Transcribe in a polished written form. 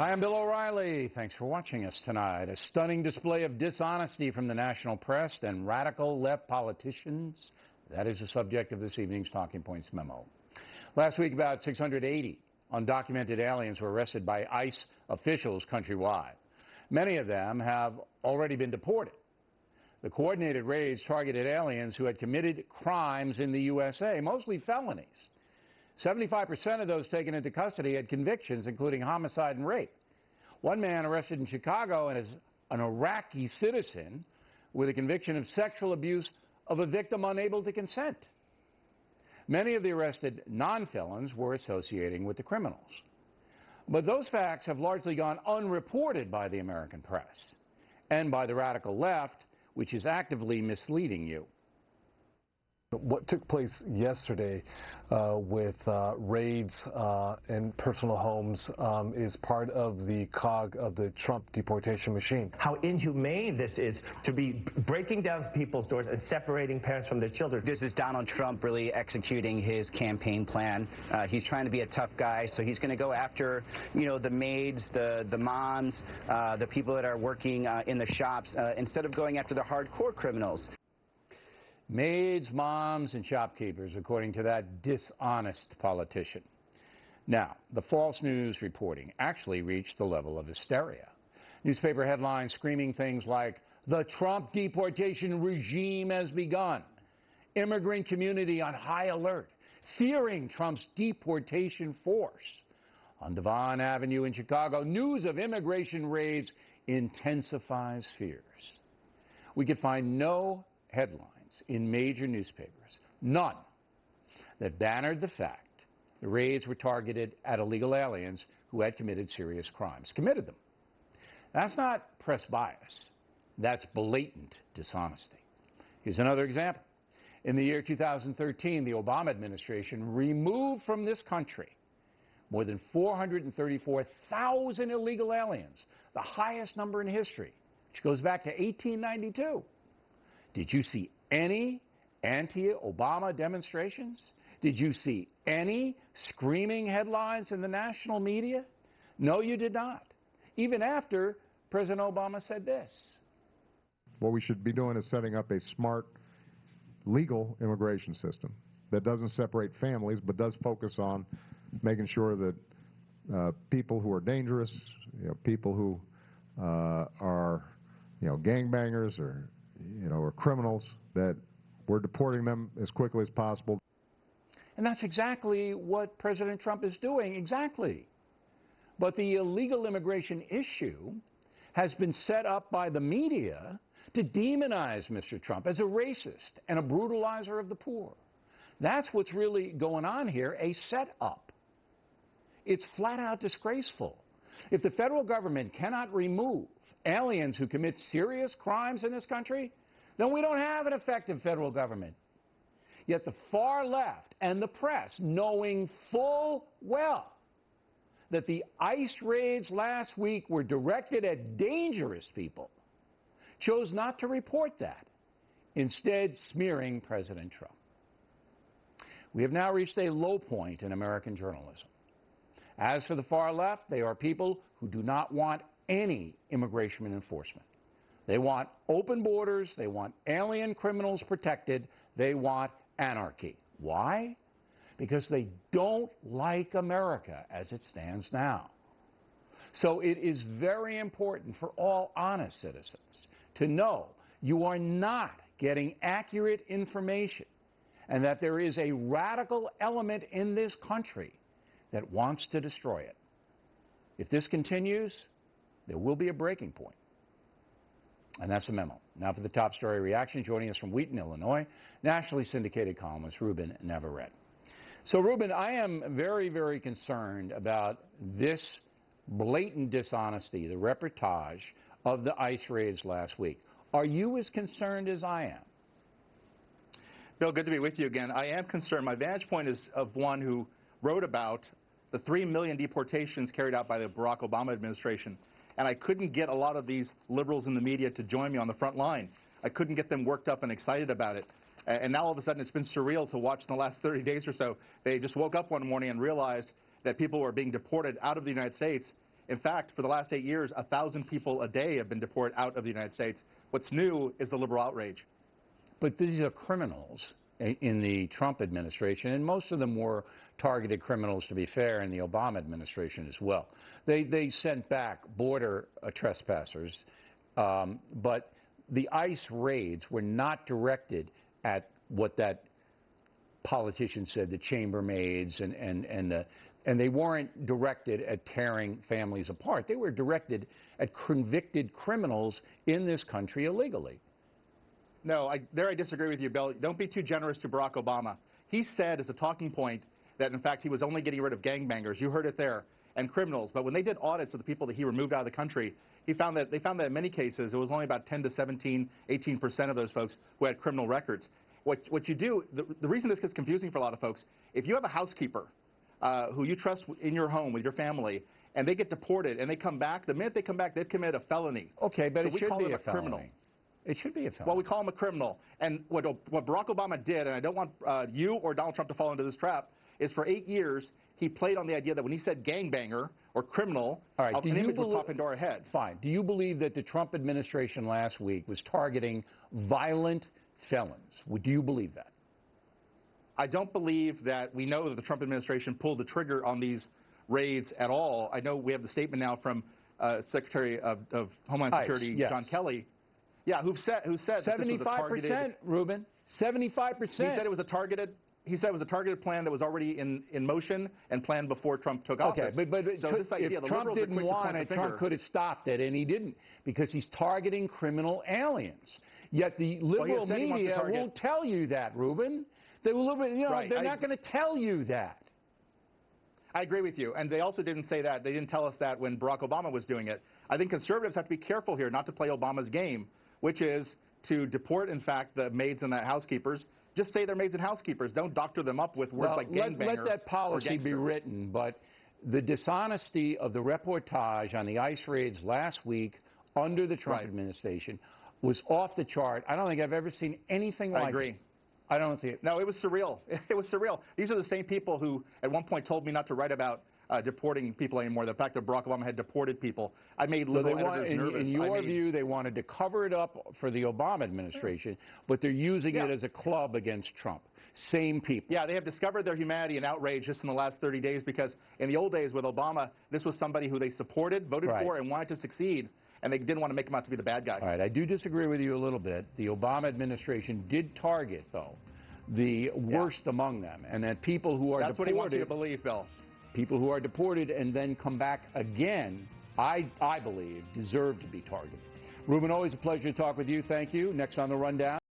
Hi, I'm Bill O'Reilly. Thanks for watching us tonight. A stunning display of dishonesty from the national press and radical left politicians. That is the subject of this evening's Talking Points memo. Last week, about 680 undocumented aliens were arrested by ICE officials countrywide. Many of them have already been deported. The coordinated raids targeted aliens who had committed crimes in the USA, mostly felonies. 75% of those taken into custody had convictions, including homicide and rape. One man arrested in Chicago is an Iraqi citizen with a conviction of sexual abuse of a victim unable to consent. Many of the arrested non-felons were associating with the criminals. But those facts have largely gone unreported by the American press and by the radical left, which is actively misleading you. What took place yesterday with raids in personal homes is part of the cog of the Trump deportation machine. How inhumane this is to be breaking down people's doors and separating parents from their children. This is Donald Trump really executing his campaign plan. He's trying to be a tough guy, so he's going to go after, the maids, the moms, the people that are working in the shops, instead of going after the hardcore criminals. Maids, moms, and shopkeepers, according to that dishonest politician. Now, the false news reporting actually reached the level of hysteria. Newspaper headlines screaming things like, "The Trump deportation regime has begun," "Immigrant community on high alert, fearing Trump's deportation force." On Devon Avenue in Chicago, news of immigration raids intensifies fears. We could find no headline in major newspapers, none, that bannered the fact the raids were targeted at illegal aliens who had committed serious crimes. Committed them. That's not press bias. That's blatant dishonesty. Here's another example. In the year 2013, the Obama administration removed from this country more than 434,000 illegal aliens, the highest number in history, which goes back to 1892. Did you see any anti-Obama demonstrations? Did you see any screaming headlines in the national media? No, you did not. Even after President Obama said this. What we should be doing is setting up a smart, legal immigration system that doesn't separate families, but does focus on making sure that people who are dangerous, people who are, gangbangers or criminals, that we're deporting them as quickly as possible. And that's exactly what President Trump is doing, exactly. But the illegal immigration issue has been set up by the media to demonize Mr. Trump as a racist and a brutalizer of the poor. That's what's really going on here, a setup. It's flat out disgraceful. If the federal government cannot remove aliens who commit serious crimes in this country, then we don't have an effective federal government. Yet the far left and the press, knowing full well that the ICE raids last week were directed at dangerous people, chose not to report that, instead smearing President Trump. We have now reached a low point in American journalism. As for the far left, they are people who do not want any immigration enforcement. They want open borders. They want alien criminals protected. They want anarchy. Why? Because they don't like America as it stands now. So it is very important for all honest citizens to know you are not getting accurate information and that there is a radical element in this country that wants to destroy it. If this continues, there will be a breaking point. And that's the memo. Now for the top story reaction, joining us from Wheaton, Illinois, nationally syndicated columnist Ruben Navarrete. So Ruben, I am very, very concerned about this blatant dishonesty, the reportage of the ICE raids last week. Are you as concerned as I am? Bill, good to be with you again. I am concerned. My vantage point is of one who wrote about the 3 million deportations carried out by the Barack Obama administration. And I couldn't get a lot of these liberals in the media to join me on the front line. I couldn't get them worked up and excited about it. And now all of a sudden it's been surreal to watch in the last 30 days or so. They just woke up one morning and realized that people were being deported out of the United States In fact, for the last 8 years, 1,000 people a day have been deported out of the United States. What's new is the liberal outrage. But these are criminals in the Trump administration, and most of them were targeted criminals, to be fair, in the Obama administration as well. They sent back border trespassers, but the ICE raids were not directed at what that politician said, the chambermaids, and they weren't directed at tearing families apart. They were directed at convicted criminals in this country illegally. No, I disagree with you, Bill. Don't be too generous to Barack Obama. He said as a talking point that, in fact, he was only getting rid of gangbangers. You heard it there, and criminals. But when they did audits of the people that he removed out of the country, they found that in many cases it was only about 10 to 17, 18% of those folks who had criminal records. What you do, the reason this gets confusing for a lot of folks, if you have a housekeeper who you trust in your home with your family, and they get deported and they come back, the minute they come back, they've committed a felony. Okay, but so it should be a felony. Criminal. It should be a felony. Well, we call him a criminal. And what Barack Obama did, and I don't want you or Donald Trump to fall into this trap, is for 8 years he played on the idea that when he said gangbanger or criminal, an image would pop into our head. Fine. Do you believe that the Trump administration last week was targeting violent felons? Do you believe that? I don't believe that we know that the Trump administration pulled the trigger on these raids at all. I know we have the statement now from Secretary of Homeland Security, yes. John Kelly. Yeah, who said that 75%, this was a targeted, Ruben, 75%. He said it was a targeted. He said it was a targeted plan that was already in motion and planned before Trump took office. Okay, but so this idea, if the Trump liberals didn't want it, Trump could have stopped it, and he didn't, because he's targeting criminal aliens. Yet the liberal media won't tell you that, Ruben. They will, they're not going to tell you that. I agree with you, and they also didn't say that. They didn't tell us that when Barack Obama was doing it. I think conservatives have to be careful here not to play Obama's game, which is to deport, in fact, the maids and the housekeepers. Just say they're maids and housekeepers. Don't doctor them up with words like gangbanger. Let that policy be written, but the dishonesty of the reportage on the ICE raids last week under the Trump administration was off the chart. I don't think I've ever seen anything like it. I agree. I don't see it. No, it was surreal. It was surreal. These are the same people who at one point told me not to write about deporting people anymore. The fact that Barack Obama had deported people. I made liberal editors nervous. In your view, they wanted to cover it up for the Obama administration, but they're using it as a club against Trump. Same people. Yeah, they have discovered their humanity and outrage just in the last 30 days because in the old days with Obama, this was somebody who they supported, voted for, and wanted to succeed, and they didn't want to make him out to be the bad guy. All right, I do disagree with you a little bit. The Obama administration did target, though, the worst among them, and that people who are That's deported... what he wants you to believe, Bill. People who are deported and then come back again, I believe, deserve to be targeted. Ruben, always a pleasure to talk with you. Thank you. Next on The Rundown.